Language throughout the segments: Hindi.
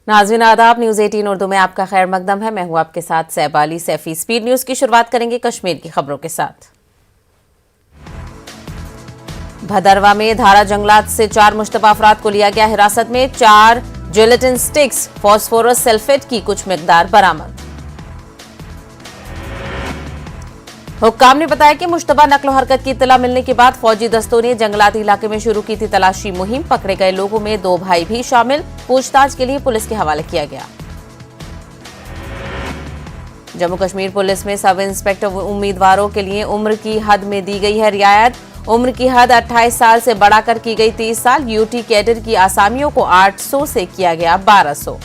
नाज़रीन आदाब, न्यूज़ 18 उर्दू में आपका खैर मकदम है। मैं हूं आपके साथ सैबाली सैफी। स्पीड न्यूज़ की शुरुआत करेंगे कश्मीर की खबरों के साथ। भदरवा में धारा जंगलात से 4 मुश्तबा अफराद को लिया गया हिरासत में। 4 जिलेटिन स्टिक्स, फॉस्फोरस सल्फेट की कुछ मिकदार बरामद। हुक्काम ने बताया कि मुश्तबा नक्लो हरकत की इत्तला मिलने के बाद फौजी दस्तों ने जंगलाती इलाके में शुरू की थी तलाशी मुहिम। पकड़े गए लोगों में 2 भाई भी शामिल। पूछताछ के लिए पुलिस के हवाले किया गया। जम्मू कश्मीर पुलिस में सब इंस्पेक्टर उम्मीदवारों के लिए उम्र की हद में दी गई है रियायत। उम्र की हद 28 साल से बढ़ाकर की गई 30 साल। यूटी कैडर की आसामियों को 800 से किया गया 1200।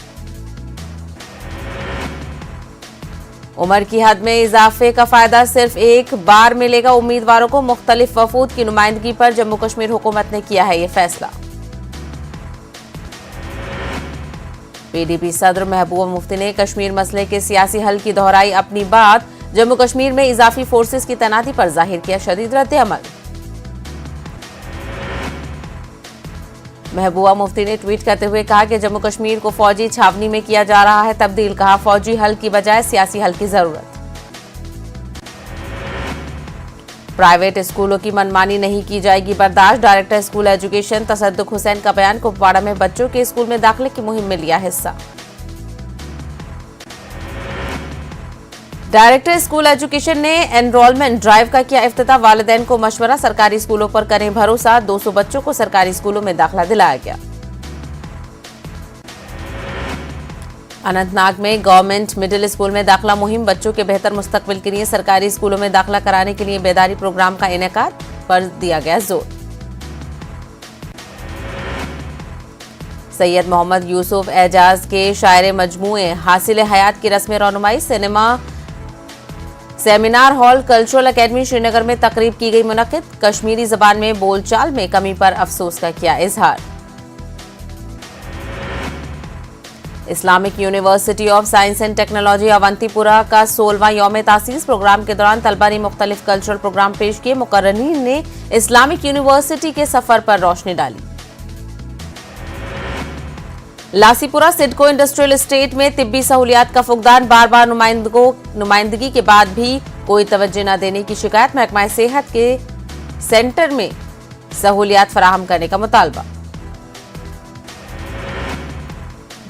उम्र की हद में इजाफे का फायदा सिर्फ एक बार मिलेगा उम्मीदवारों को। मुख्तलिफ वफूद की नुमाइंदगी पर जम्मू कश्मीर हुकूमत ने किया है ये फैसला। पीडीपी सदर महबूबा मुफ्ती ने कश्मीर मसले के सियासी हल की दोहराई अपनी बात। जम्मू कश्मीर में इजाफी फोर्सेस की तैनाती पर जाहिर किया शदीद रद्द-ए-अमल। महबूबा मुफ्ती ने ट्वीट करते हुए कहा कि जम्मू कश्मीर को फौजी छावनी में किया जा रहा है तब्दील। कहा फौजी हल की बजाय सियासी हल की जरूरत। प्राइवेट स्कूलों की मनमानी नहीं की जाएगी बर्दाश्त। डायरेक्टर स्कूल एजुकेशन तसद्दुक हुसैन का बयान। कुपवाड़ा में बच्चों के स्कूल में दाखिले की मुहिम में लिया हिस्सा। डायरेक्टर स्कूल एजुकेशन ने एनरोलमेंट ड्राइव का किया इफ्तिताह। वालिदैन को मशवरा, सरकारी स्कूलों पर करें भरोसा। 200 बच्चों को सरकारी स्कूलों में दाखिला दिलाया गया। अनंतनाग में गवर्नमेंट मिडिल स्कूल में दाखिला मुहिम। बच्चों के बेहतर मुस्तकबिल के लिए सरकारी स्कूलों में दाखिला कराने के लिए बेदारी प्रोग्राम का इनेकाद पर दिया गया जोर। सैयद मोहम्मद यूसुफ एजाज के शायर मजमूए हासिल हयात की रस्म रौनुमाई। Cinema seminar hall cultural academy Srinagar में तकरीब की गई मुनक्किद। कश्मीरी जबान में बोलचाल में कमी पर अफसोस का किया इजहार। Islamic University of Science and Technology Awantipora का 16वां यौम तासीस। प्रोग्राम के दौरान तलबा ने मुख्तलिफ कल्चरल प्रोग्राम पेश किए। मुकर्ररीन ने इस्लामिक यूनिवर्सिटी के सफर पर रोशनी डाली। लासीपुरा सिडको इंडस्ट्रियल एस्टेट में तिब्बी सहूलियात का फुकदान। बार बार नुमाइंदगी के बाद भी कोई तवज्जो न देने की शिकायत। महकमा सेहत के सेंटर में सहूलियात फराहम करने का मुतालबा।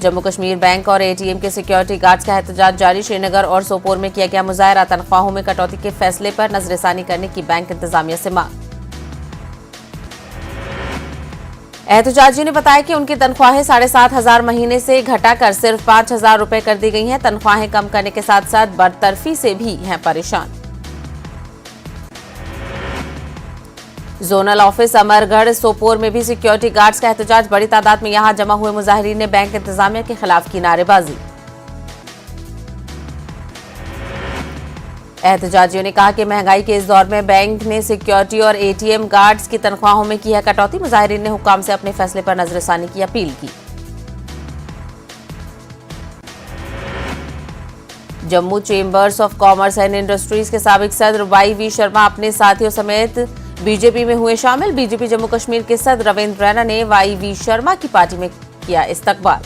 जम्मू कश्मीर बैंक और एटीएम के सिक्योरिटी गार्ड्स का एहतजाज जारी। श्रीनगर और सोपोर में किया गया मुजाहरा। तनख्वाहों में कटौती के फैसले पर नजरसानी करने की बैंक इंतजामिया से मांग। एहतजाजियों ने बताया कि उनकी तनख्वाहें 7,500 महीने से घटाकर सिर्फ 5,000 रुपए कर दी गई हैं। तनख्वाहें कम करने के साथ साथ बरतरफी से भी हैं परेशान। जोनल ऑफिस अमरगढ़ सोपोर में भी सिक्योरिटी गार्ड्स का एहतजाज। बड़ी तादाद में यहां जमा हुए मुजाहिरीन ने बैंक इंतजामिया के खिलाफ की नारेबाजी। एहतजाजियों ने कहा कि महंगाई के इस दौर में बैंक ने सिक्योरिटी और एटीएम गार्ड्स की तनख्वाहों में की है कटौती। मुजाहिरीन ने हुक्काम से अपने फैसले पर नजरसानी की अपील की। Jammu chambers of commerce and industries के साबिक सदर YV शर्मा अपने साथियों समेत बीजेपी में हुए शामिल। बीजेपी जम्मू कश्मीर के सदर रविंद्र रैना ने YV शर्मा की पार्टी में किया इस्तकबाल।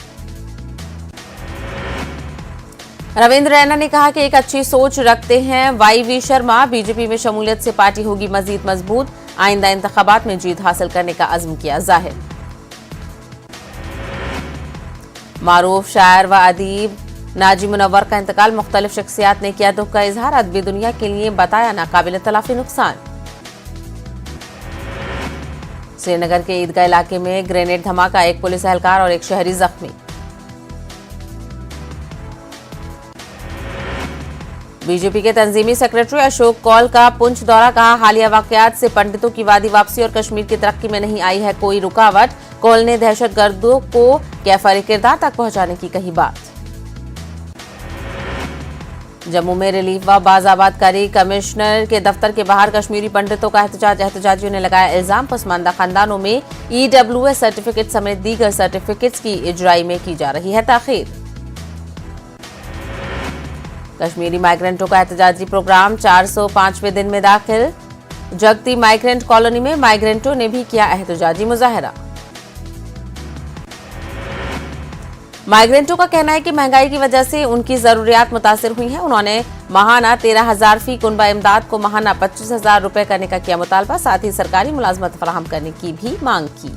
रविंद्र रैना ने कहा कि एक अच्छी सोच रखते हैं YV शर्मा। बीजेपी में शमूलियत से पार्टी होगी मजीद मजबूत। आइंदा इंतखाबात में जीत हासिल करने का अज़्म किया जाहिर। मारूफ शायर व अदीब नाजी मुनव्वर का इंतकाल। मुख्तलिफ शख्सियात ने किया दुख का इजहार। अदबी दुनिया के लिए बताया नाकाबिल तलाफी नुकसान। श्रीनगर के ईदगाह इलाके में ग्रेनेड धमाका। एक पुलिस एहलकार और एक शहरी जख्मी। बीजेपी के तंजीमी सेक्रेटरी अशोक कौल का पुंछ दौरा। कहा हालिया वाकयात से पंडितों की वादी वापसी और कश्मीर की तरक्की में नहीं आई है कोई रुकावट। कौल ने दहशतगर्दों को कैफर किरदार तक पहुंचाने की कही बात। जम्मू में रिलीफ व बाजाबादकारी कमिश्नर के दफ्तर के बाहर कश्मीरी पंडितों का एहतजाज। एहतजाजियों ने लगाया इल्जाम पसमानदा खानदानों में EWS सर्टिफिकेट समेत दीगर सर्टिफिकेट्स की इजराई में की जा रही है ताखीर। कश्मीरी माइग्रेंटों का एहतजाजी प्रोग्राम 405वें दिन में दाखिल। जगती माइग्रेंट कॉलोनी में माइग्रेंटों ने भी किया एहतजाजी मुजाहरा। माइग्रेंटों का कहना है कि महंगाई की वजह से उनकी जरूरियात मुतासिर हुई हैं। उन्होंने माहाना 13,000 फी कुनबा इमदाद को माहाना 25,000 रुपए करने का किया मुतालबा। साथ ही सरकारी मुलाजमत फराहम करने की भी मांग की।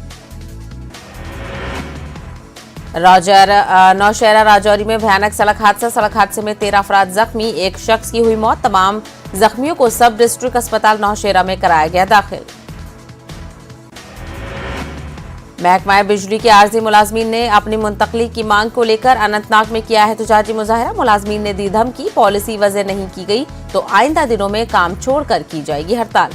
नौशहरा राजौरी में भयानक सड़क हादसे में 13 अफराद जख्मी, एक शख्स की हुई मौत। तमाम जख्मियों को सब डिस्ट्रिक्ट अस्पताल नौशहरा में कराया गया दाखिल। महकमा बिजली के आर्जी मुलाजमीन ने अपनी मुंतकली की मांग को लेकर अनंतनाग में किया एहतजाजी मुजाहरा। मुलाजमीन ने दी धमकी, पॉलिसी वजह नहीं की गई तो आइंदा दिनों में काम छोड़कर की जाएगी हड़ताल।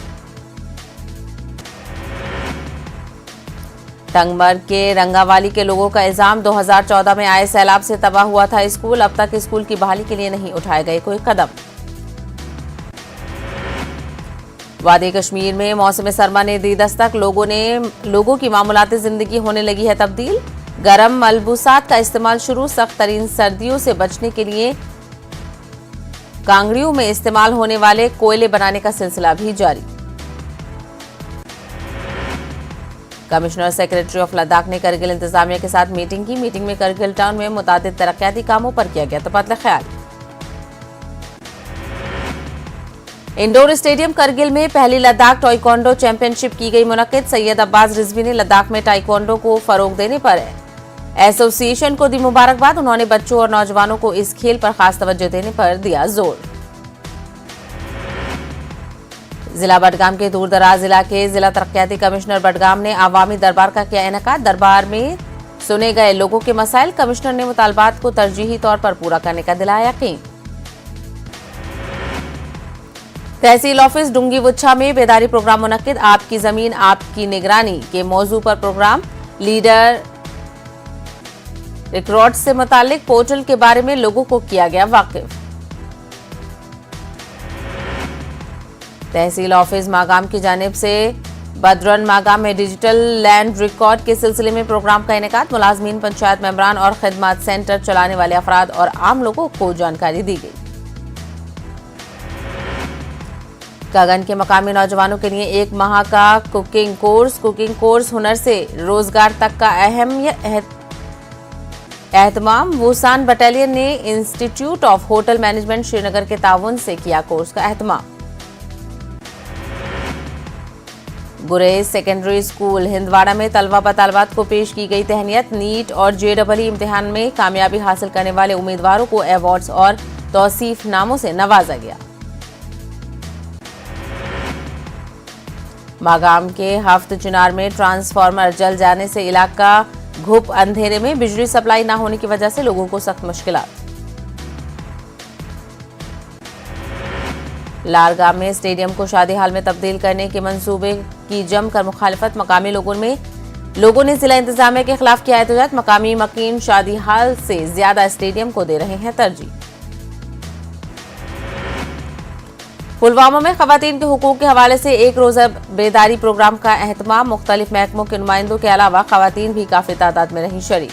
टंगमर्ग के रंगावाली के लोगों का इल्जाम, 2014 में आए सैलाब से तबाह हुआ था स्कूल। अब तक स्कूल की बहाली के लिए नहीं उठाए गए कोई कदम। वादी कश्मीर में मौसम सरमा ने दी दस्तक, लोगों की मामूलाती जिंदगी होने लगी है तब्दील। गर्म मलबूसात का इस्तेमाल शुरू, सख्त तरीन सर्दियों से बचने के लिए कांगड़ियों में इस्तेमाल होने वाले कोयले बनाने का सिलसिला भी जारी। कमिश्नर सेक्रेटरी ऑफ लद्दाख ने करगिल इंतजामिया के साथ मीटिंग की। मीटिंग में करगिल टाउन में मुतादिद तरक्याती कामों पर किया गया तबादला ख्याल। इंडोर स्टेडियम करगिल में पहली लद्दाख टाइक्वांडो चैंपियनशिप की गई मुनक्किद। सैयद अब्बास रिजवी ने लद्दाख में टाइक्वांडो को फरोग देने पर एसोसिएशन को दी मुबारकबाद। उन्होंने बच्चों और नौजवानों को इस खेल पर खास तवज्जो देने पर दिया जोर। जिला बडगाम के दूरदराज इलाके जिला तरक्याती कमिश्नर बडगाम ने आवामी दरबार का किया इनेकाद। दरबार में सुने गए लोगों के मसाइल, कमिश्नर ने मुतालबात को तरजीही तौर पर पूरा करने का दिलाया यकीन। तहसील ऑफिस डुंगी वुच्छा में बेदारी प्रोग्राम मुनक्किद। आपकी जमीन आपकी निगरानी के मौजू पर प्रोग्राम। लीडर रिकॉर्ड से मुतालिक पोर्टल के बारे में लोगों को किया गया वाकिफ। तहसील ऑफिस मागाम की जानिब से बदरन मागाम में डिजिटल लैंड रिकॉर्ड के सिलसिले में प्रोग्राम का इनेकाद। मुलाजमीन, पंचायत मेंबरान और खिदमत सेंटर चलाने वाले अफराद और आम लोगों को जानकारी दी गई। कागन के मकामी नौजवानों के लिए 1 माह का कुकिंग कोर्स हुनर से रोजगार तक का अहम एहतमाम। वूसान बटालियन ने institute of hotel management Srinagar के ताउन से किया कोर्स का एहतमाम। गुरेज सेकेंडरी स्कूल हिंदवाड़ा में तलबा बतालबात को पेश की गई तहनीत। नीट और JEE इम्तिहान में कामयाबी हासिल करने वाले उम्मीदवारों को अवार्ड्स और तौसीफनामों से नवाजा गया। मागाम के हफ्त चिनार में ट्रांसफार्मर जल जाने से इलाका घुप अंधेरे में। बिजली सप्लाई न होने की वजह से लोगों को सख्त मुश्किलात। लारगाम में स्टेडियम को शादी हाल में तब्दील करने के मंसूबे की जमकर मुखालिफत। मकामी लोगों ने जिला इंतजामिया के खिलाफ किया एहतजाज। मकामी मकीन शादी हाल से ज्यादा स्टेडियम को दे रहे हैं तरजीह। पुलवामा में खवातीन के हुकूक के हवाले से एक रोजा बेदारी प्रोग्राम का एहतमाम। मुख्तलिफ महकमों के नुमाइंदों के अलावा खवातीन भी काफी तादाद में रही शरीक।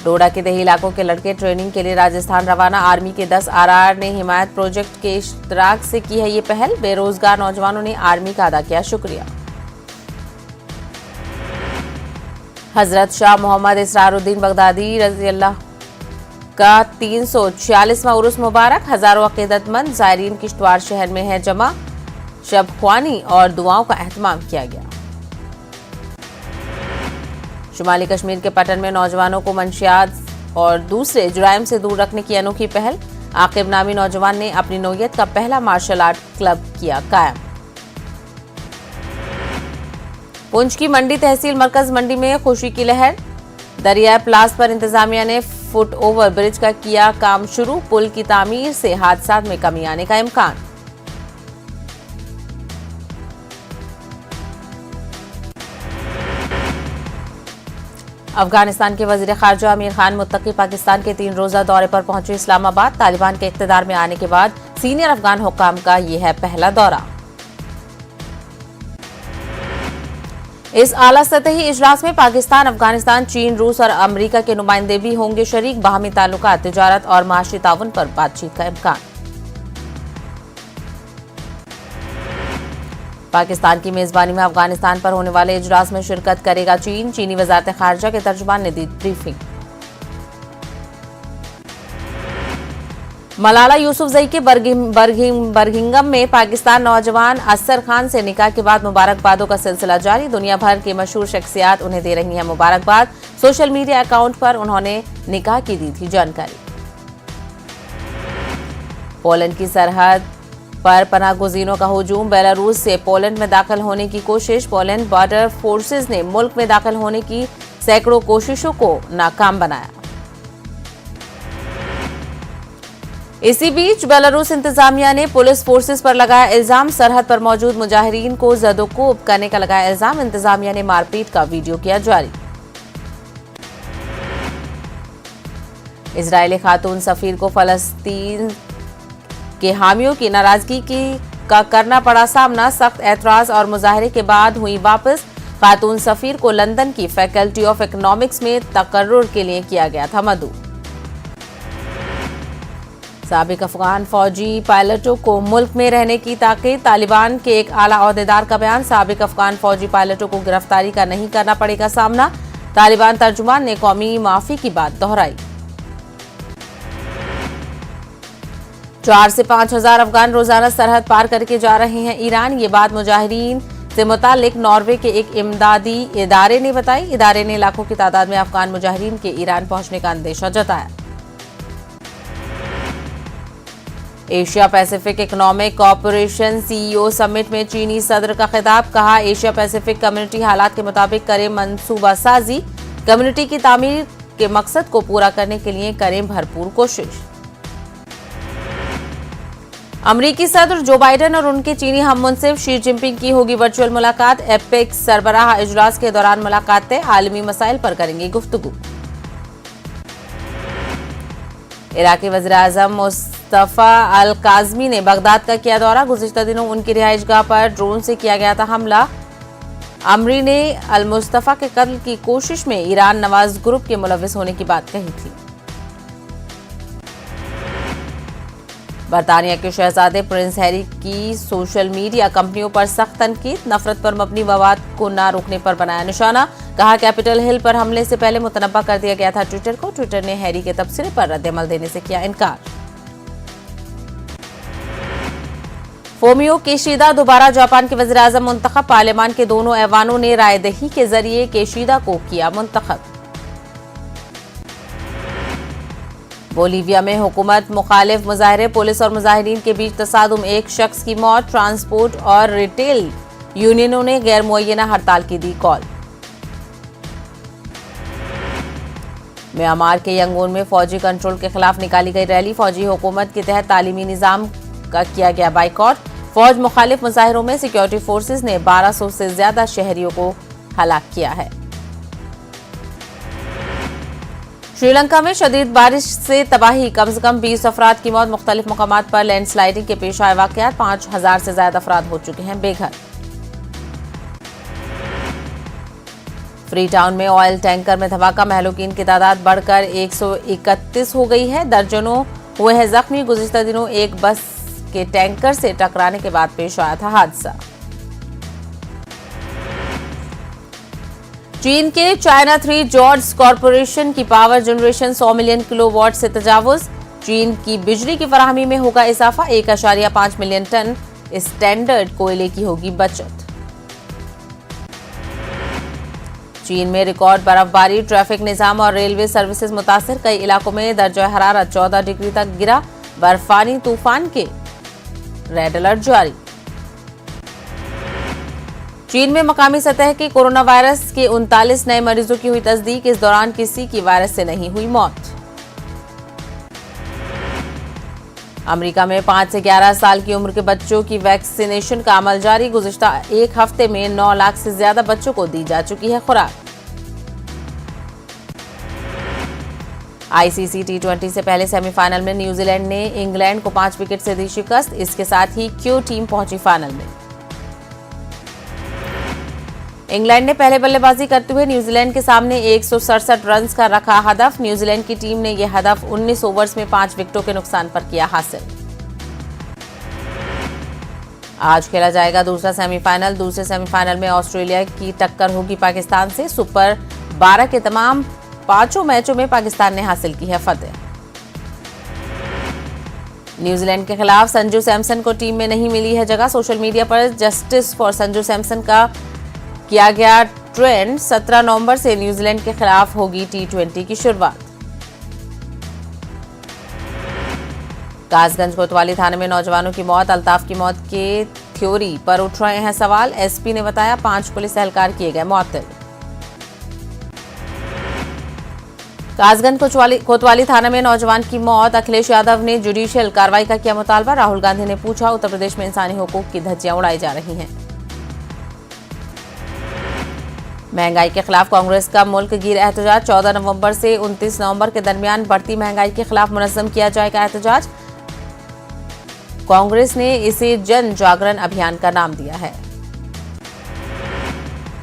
डोडा के देही इलाकों के लड़के ट्रेनिंग के लिए राजस्थान रवाना। आर्मी के 10 RR ने हिमायत प्रोजेक्ट के इश्तराक से की है ये पहल। बेरोजगार नौजवानों ने आर्मी का अदा किया शुक्रिया। हजरत शाह मोहम्मद इसरारुद्दीन बगदादी रज़ी अल्लाह का 346वां उर्स मुबारक। हजारों अकीदतमंद ज़ायरीन किश्तवाड़ शहर में है जमा। शब ख्वानी और दुआओं का एहतमाम किया गया। शुमाली कश्मीर के पटन में नौजवानों को मंशियात और दूसरे जुराइम से दूर रखने की अनोखी पहल। आकिब नामी नौजवान ने अपनी नौयत का पहला मार्शल आर्ट क्लब किया कायम। पुंछ की मंडी तहसील मरकज मंडी में खुशी की लहर। दरिया प्लास पर इंतजामिया ने फुट ओवर ब्रिज का किया काम शुरू। पुल की तामीर से हादसात में कमी आने का इम्कान। अफगानिस्तान के वजीर खारजा आमिर खान मुत्तकी पाकिस्तान के 3 रोजा दौरे पर पहुंचे इस्लामाबाद। तालिबान के इख्तिदार में आने के बाद सीनियर अफगान हुक्काम का यह है पहला दौरा। इस आला सतही इजलास में पाकिस्तान, अफगानिस्तान, चीन, रूस और अमरीका के नुमाइंदे भी होंगे शरीक। बाहमी ताल्लुकात, तिजारत और माशी ताउन पर बातचीत का इम्कान। पाकिस्तान की मेजबानी में अफगानिस्तान पर होने वाले इजलास में शिरकत करेगा चीन। चीनी वजारत खारजा के तर्जुमान ने दी ब्रीफिंग। मलाला यूसुफजई के बर्मिंघम में पाकिस्तान नौजवान असर खान से निकाह के बाद मुबारकबादों का सिलसिला जारी। दुनिया भर की मशहूर शख्सियात उन्हें दे रही हैं मुबारकबाद। सोशल मीडिया अकाउंट पर उन्होंने निकाह की दी थी जानकारी। पोलैंड की सरहद पर पनाहगुजीरों का हुजूम। बेलारूस से पोलैंड में दाखिल होने की कोशिश। पोलैंड बॉर्डर फोर्सेस ने मुल्क में दाखिल होने की सैकड़ों कोशिशों को नाकाम बनाया। इसी बीच बेलारूस इंतजामिया ने पुलिस फोर्सेस पर लगाया इल्जाम। सरहद पर मौजूद मुजाहिरीन को जदोकोब करने का लगाया इल्जाम। इंतजामिया ने मारपीट का वीडियो किया जारी। इजरायली खातून सफीर को फलस्तीन के हामियों की नाराजगी का करना पड़ा सामना। सख्त एतराज और मुजाहरे के बाद हुई वापस। खातून सफीर को लंदन की फैकल्टी ऑफ इकोनॉमिक्स में तकर्रुर के लिए किया गया था मदऊ। साबिक अफगान फौजी पायलटों को मुल्क में रहने की ताकीद। तालिबान के एक आला ओहदेदार का बयान। साबिक अफगान फौजी पायलटों को गिरफ्तारी का नहीं करना पड़ेगा सामना। तालिबान तर्जुमान ने कौमी माफी की बात दोहराई। 4 से 5 हजार अफगान रोजाना सरहद पार करके जा रहे हैं ईरान। ये बात मुजाहिरीन से मुतालिक नॉर्वे के एक इमदादी इदारे ने बताई। इदारे ने लाखों की तादाद में अफगान मुजाहिरीन के ईरान पहुंचने का अंदेशा जताया। Asia Pacific economic corporation CEO summit में चीनी सदर का खिताब। कहा, एशिया पैसिफिक कम्युनिटी हालात के मुताबिक करे मंसूबा साजी। कम्युनिटी की तामीर के मकसद को पूरा करने के लिए करें भरपूर कोशिश। अमरीकी सदर जो बाइडेन और उनके चीनी हममुनसिफ शी जिनपिंग की होगी वर्चुअल मुलाकात। एपेक सरबराह इजलास के दौरान मुलाकात तय। आलमी मसाइल पर करेंगे गुफ्तगू। इराकी वज़ीर-ए-आज़म मुस्तफा अल काज़मी ने बगदाद का किया दौरा। गुज़िश्ता दिनों उनकी रिहाइशगाह पर ड्रोन से किया गया था हमला। अमरी ने अल मुस्तफा के कत्ल की कोशिश में ईरान नवाज ग्रुप के मुलविस होने की बात कही थी। बरतानिया के शहजादे प्रिंस हैरी की सोशल मीडिया कंपनियों पर सख्त तनकीद। नफरत पर मबनी मवाद को न रोकने पर बनाया निशाना। कहा, कैपिटल हिल पर हमले से पहले मुतनब्बा कर दिया गया था ट्विटर को। ट्विटर ने हैरी के तबसरे पर रद्द-ए-अमल देने से किया इनकार। फोमियो केशिदा दोबारा जापान के वज़ीर-ए-आज़म मुंतखब। पार्लियामान के दोनों ऐवानों ने रायदही के जरिए केशिदा को किया मुंतखब। बोलीविया में हुकूमत मुखालिफ मुजाहरे। पुलिस और मुजाहिरीन के बीच तसादुम। एक शख्स की मौत। ट्रांसपोर्ट और रिटेल यूनियनों ने गैर मुअय्यना हड़ताल की दी कॉल। म्यांमार के यंगून में फौजी कंट्रोल के खिलाफ निकाली गई रैली। फौजी हुकूमत के तहत तालीमी निजाम का किया गया बाइकॉट। फौज मुखालिफ मुजाहिरों में सिक्योरिटी फोर्सेज ने 1200 से ज्यादा शहरियों को हलाक किया है। श्रीलंका में शदीद बारिश से तबाही। कम से कम 20 अफराद की मौत। मुख्तलिफ मकामात पर लैंडस्लाइडिंग के पेश आए वाकयात। 5000 से ज्यादा अफराद हो चुके हैं बेघर। फ्री टाउन में ऑयल टैंकर में धमाका। महलूकीन की तादाद बढ़कर 131 हो गई है। दर्जनों हुए हैं जख्मी। गुज़िश्ता दिनों एक बस के टैंकर से टकराने के बाद पेश आया था हादसा। चीन के चाइना 3 जॉर्ज कॉरपोरेशन की पावर जनरेशन 100 मिलियन किलोवाट से तजावुज। चीन की बिजली की फराहमी में होगा इजाफा। 1.5 मिलियन टन स्टैंडर्ड कोयले की होगी बचत। चीन में रिकॉर्ड बर्फबारी। ट्रैफिक निजाम और रेलवे सर्विसेज मुतासिर। कई इलाकों में दर्जा हरारत 14 डिग्री तक गिरा। बर्फानी तूफान के रेड अलर्ट जारी। चीन में मकामी सतह के कोरोना वायरस के 39 नए मरीजों की हुई तस्दीक। इस दौरान किसी की वायरस से नहीं हुई मौत। अमेरिका में 5 से 11 साल की उम्र के बच्चों की वैक्सीनेशन का अमल जारी। गुज़िश्ता एक हफ्ते में 9 लाख से ज्यादा बच्चों को दी जा चुकी है खुराक। आईसीसी टी20 से पहले सेमीफाइनल में न्यूजीलैंड ने इंग्लैंड को 5 विकेट से दी शिकस्त। इसके साथ ही क्यू टीम पहुंची फाइनल में। इंग्लैंड ने पहले बल्लेबाजी करते हुए न्यूजीलैंड के सामने 167 रन का रखा हदफ। न्यूजीलैंड की टीम ने यह हदफ 19 ओवर्स में 5 विकेटों के नुकसान पर किया हासिल। आज खेला जाएगा दूसरा सेमीफाइनल। दूसरे सेमीफाइनल में ऑस्ट्रेलिया की टक्कर होगी पाकिस्तान से। सुपर 12 के तमाम 5 मैचों में पाकिस्तान ने हासिल की है फतेह। न्यूजीलैंड के खिलाफ संजू सैमसन को टीम में नहीं मिली है जगह। सोशल मीडिया पर जस्टिस फॉर संजू सैमसन का किया गया ट्रेंड। 17 नवंबर से न्यूजीलैंड के खिलाफ होगी T20 की शुरुआत। कासगंज कोतवाली थाने में नौजवानों की मौत। अल्ताफ की मौत के थ्योरी पर उठ रहे हैं सवाल। एसपी ने बताया 5 पुलिस एहलकार किए गए मुअत्तल। कासगंज कोतवाली थाना में नौजवान की मौत। अखिलेश यादव ने जुडिशियल कार्रवाई का किया मुतालबा। राहुल गांधी ने पूछा उत्तर प्रदेश में इंसानी हुकूक की धज्जियां उड़ाई जा रही हैं। महंगाई के खिलाफ कांग्रेस का मुल्क गिर एहतजाज। 14 नवंबर से 29 नवंबर के दरमियान बढ़ती महंगाई के खिलाफ मुनज़्ज़म किया जाएगा एहतजाज। कांग्रेस ने इसे जन जागरण अभियान का नाम दिया है।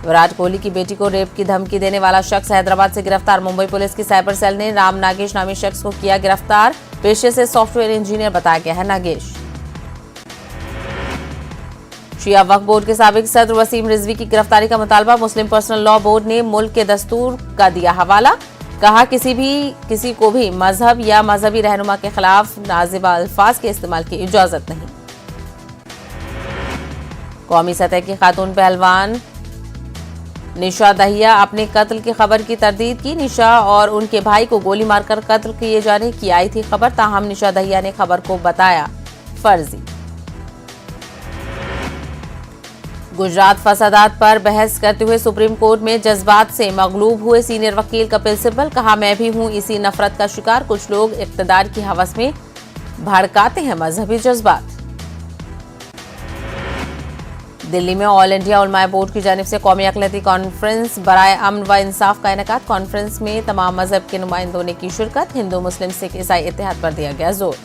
विराट कोहली की बेटी को रेप की धमकी देने वाला शख्स हैदराबाद से गिरफ्तार। मुंबई पुलिस की साइबर सेल ने राम नागेश नामी शख्स को किया गिरफ्तार। पेशे से सॉफ्टवेयर इंजीनियर बताया गया है नागेश। शिया वक्फ बोर्ड के साबिक सदर वसीम रिजवी की गिरफ्तारी का मुतालबा। मुस्लिम पर्सनल लॉ बोर्ड ने मुल्क के दस्तूर का दिया हवाला। कहा किसी को भी मजहब या मजहबी रहनुमा के खिलाफ नाजिबा अल्फाज के इस्तेमाल की इजाजत नहीं। कौमी सतह की खातून पहलवान निशा दहिया अपने कत्ल की खबर की तरदीद की। निशा और उनके भाई को गोली मारकर कत्ल किए जाने की आई थी खबर। ताहम निशा दहिया ने खबर को बताया फर्जी। गुजरात फसादात पर बहस करते हुए सुप्रीम कोर्ट में जज्बात से मगलूब हुए सीनियर वकील कपिल सिब्बल। कहा मैं भी हूं इसी नफरत का शिकार। कुछ लोग इख्तिदार की हवस में भड़काते हैं मजहबी जज्बात। दिल्ली में ऑल इंडिया उलमाए बोर्ड की जानिब से कौमी अक़लियती कॉन्फ्रेंस बराए अमन व इंसाफ का इनेकाद। कॉन्फ्रेंस में तमाम मजहब के नुमाइंदों ने की शिरकत। हिंदू मुस्लिम सिख ईसाई इत्तेहाद पर दिया गया जोर।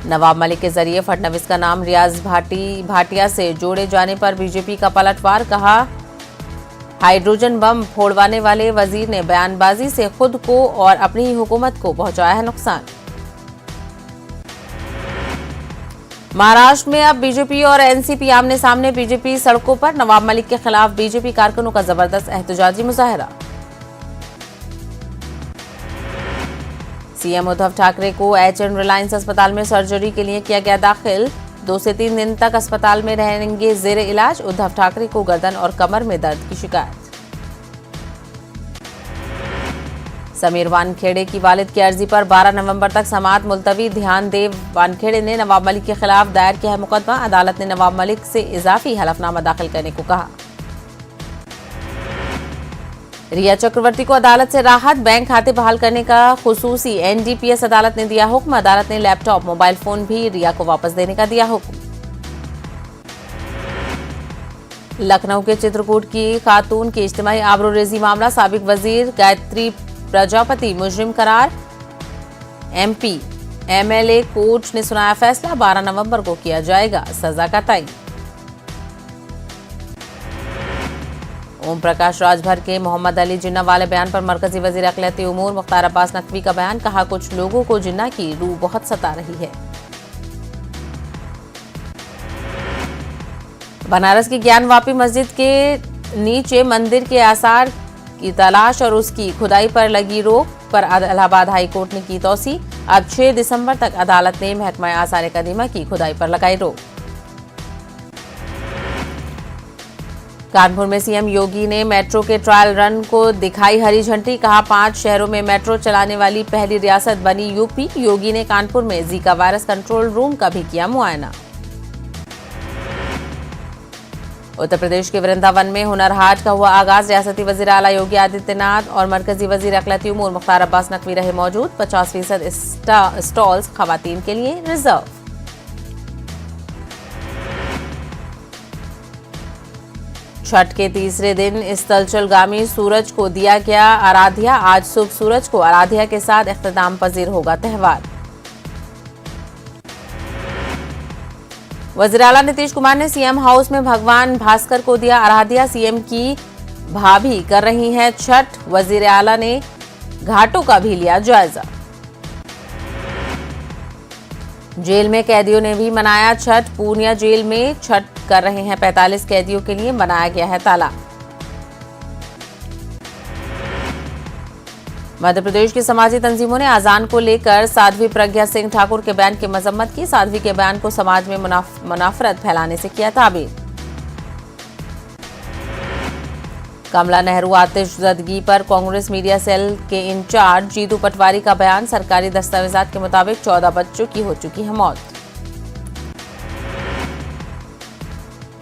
नवाब मलिक के जरिए फडणवीस का नाम रियाज भाटिया से जोड़े जाने पर बीजेपी का पलटवार। कहा हाइड्रोजन बम फोड़वाने वाले वजीर ने बयानबाजी से खुद को और अपनी ही हुकूमत को पहुंचाया है नुकसान। महाराष्ट्र में अब बीजेपी और एनसीपी आमने सामने। बीजेपी सड़कों पर। नवाब मलिक के खिलाफ बीजेपी कारकुनों का जबरदस्त एहतजाजी मुजाहरा। सीएम उद्धव ठाकरे को एचएन रिलायंस अस्पताल में सर्जरी के लिए किया गया दाखिल। 2 से 3 दिन तक अस्पताल में रहेंगे जेरे इलाज। उद्धव ठाकरे को गर्दन और कमर में दर्द की शिकायत। समीर वानखेड़े की वालिद की अर्जी पर 12 नवंबर तक समाअत मुलतवी। ध्यान देव वानखेड़े ने नवाब मलिक के खिलाफ दायर किया है मुकदमा। अदालत ने नवाब मलिक से इजाफी हलफनामा दाखिल करने को कहा। रिया चक्रवर्ती को अदालत से राहत। बैंक खाते बहाल करने का खुसूसी एनडीपीएस अदालत ने दिया हुक्म। अदालत ने लैपटॉप मोबाइल फोन भी रिया को वापस देने का दिया हुक्म। लखनऊ के चित्रकूट की खातून की इज्तिमाई आबरूरेजी मामला। साबिक वजीर गायत्री प्रजापति मुजरिम करार। एमपी एमएलए कोर्ट ने सुनाया फैसला। 12 नवंबर को किया जाएगा सजा का तय। ओम प्रकाश राजभर के मोहम्मद अली जिन्ना वाले बयान पर मरकजी वजीर अक़लियती उमूर मुख्तार अब्बास नकवी का बयान। कहा कुछ लोगों को जिन्ना की रूह बहुत सता रही है। बनारस की ज्ञानवापी मस्जिद के नीचे मंदिर के आसार की तलाश और उसकी खुदाई पर लगी रोक पर इलाहाबाद हाई कोर्ट ने की तौसी। अब 6 दिसंबर तक अदालत ने महकमा आसार कदीमा की खुदाई पर लगाई रोक। कानपुर में सीएम योगी ने मेट्रो के ट्रायल रन को दिखाई हरी झंडी। कहा 5 शहरों में मेट्रो चलाने वाली पहली रियासत बनी यूपी। योगी ने कानपुर में जीका वायरस कंट्रोल रूम का भी किया मुआयना। उत्तर प्रदेश के वृंदावन में हुनर हाट का हुआ आगाज। रियासती वजीर आला योगी आदित्यनाथ और मरकजी वजीर अक़लियती उमूर मुख्तार अब्बास नकवी रहे मौजूद। 50% स्टॉल्स खवातीन के लिए रिजर्व। छठ के तीसरे दिन इस तलचलगामी सूरज को दिया गया आराध्या। आज सुबह सूरज को आराध्या के साथ इख्तिताम पजीर होगा त्यौहार। वज़ीर आला नीतीश कुमार ने सीएम हाउस में भगवान भास्कर को दिया आराध्या। सीएम की भाभी कर रही हैं छठ। वज़ीर आला ने घाटों का भी लिया जायजा। जेल में कैदियों ने भी मनाया छठ। पूर्णिया जेल में छठ कर रहे हैं 45 कैदियों के लिए बनाया गया है ताला। मध्य प्रदेश की समाजी तंजीमों ने आजान को लेकर साध्वी प्रज्ञा सिंह ठाकुर के बयान की मजम्मत की। साध्वी के बयान को समाज में मुनाफरत फैलाने से किया ताबीर। कमला नेहरू आतिशजदगी पर कांग्रेस मीडिया सेल के इंचार्ज जीतू पटवारी का बयान। सरकारी दस्तावेजात के मुताबिक 14 बच्चों की हो चुकी है मौत।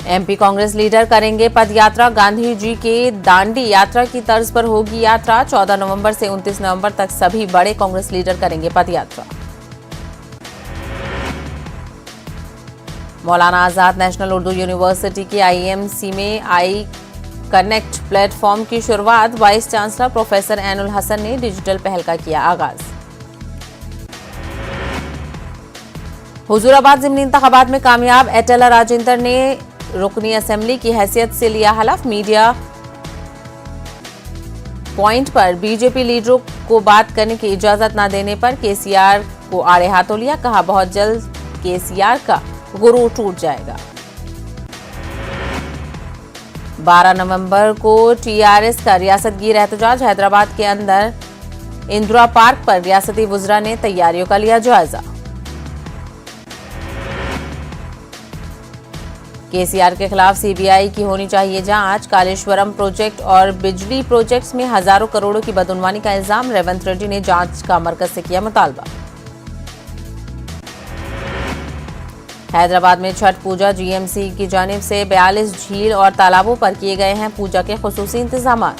एमपी कांग्रेस लीडर करेंगे पदयात्रा। गांधी जी के दांडी यात्रा की तर्ज पर होगी यात्रा। 14 नवंबर से 29 नवंबर तक सभी बड़े कांग्रेस लीडर करेंगे पदयात्रा। मौलाना आजाद नेशनल उर्दू यूनिवर्सिटी के आईएमसी में आई कनेक्ट प्लेटफॉर्म की शुरुआत। Vice chancellor professor Ainul Hasan ने डिजिटल पहल का किया आगाज। हुजूराबाद ज़िमनी इंतखाबात में कामयाब एटेला राजेंद्र ने रुकनी असेंबली की हैसियत से लिया हलफ। मीडिया पॉइंट पर बीजेपी लीडरों को बात करने की इजाजत न देने पर केसीआर को आड़े हाथों लिया। कहा बहुत जल्द केसीआर का गुरूर टूट जाएगा। 12 नवंबर को टीआरएस का रियासतगीर एहतजाज। हैदराबाद के अंदर इंदिरा पार्क पर रियासती वुज़रा ने तैयारियों का लिया जायजा। केसीआर के खिलाफ सीबीआई की होनी चाहिए जांच। कालेश्वरम प्रोजेक्ट और बिजली प्रोजेक्ट्स में हजारों करोड़ों की बदउनवानी का इल्जाम। रेवंत रेड्डी ने जांच का मरकज से किया मुतालबा। हैदराबाद में छठ पूजा। जीएमसी की जानिब से 42 झील और तालाबों पर किए गए हैं पूजा के खुसूसी इंतजामात।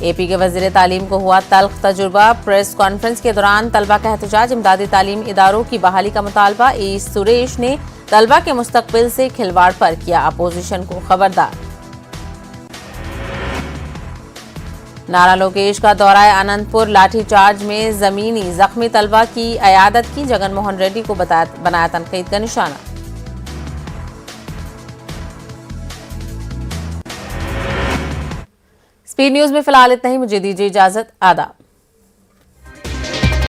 एपी के वजीर तालीम को हुआ तल्ख तजुर्बा। प्रेस कॉन्फ्रेंस के दौरान तलबा का एहतजाज। इमदादी तालीम इदारों की बहाली का मुतालबा। ई सुरेश ने तलबा के मुस्तकबिल से खिलवाड़ पर किया अपोजिशन को खबरदार। नारा लोकेश का दौरा अनंतपुर। लाठीचार्ज में जमीनी जख्मी तलबा की अयादत की। जगन मोहन रेड्डी को बनाया तनकीद का निशाना। स्पीड न्यूज में फिलहाल इतना ही। मुझे दीजिए इजाजत। आदाब।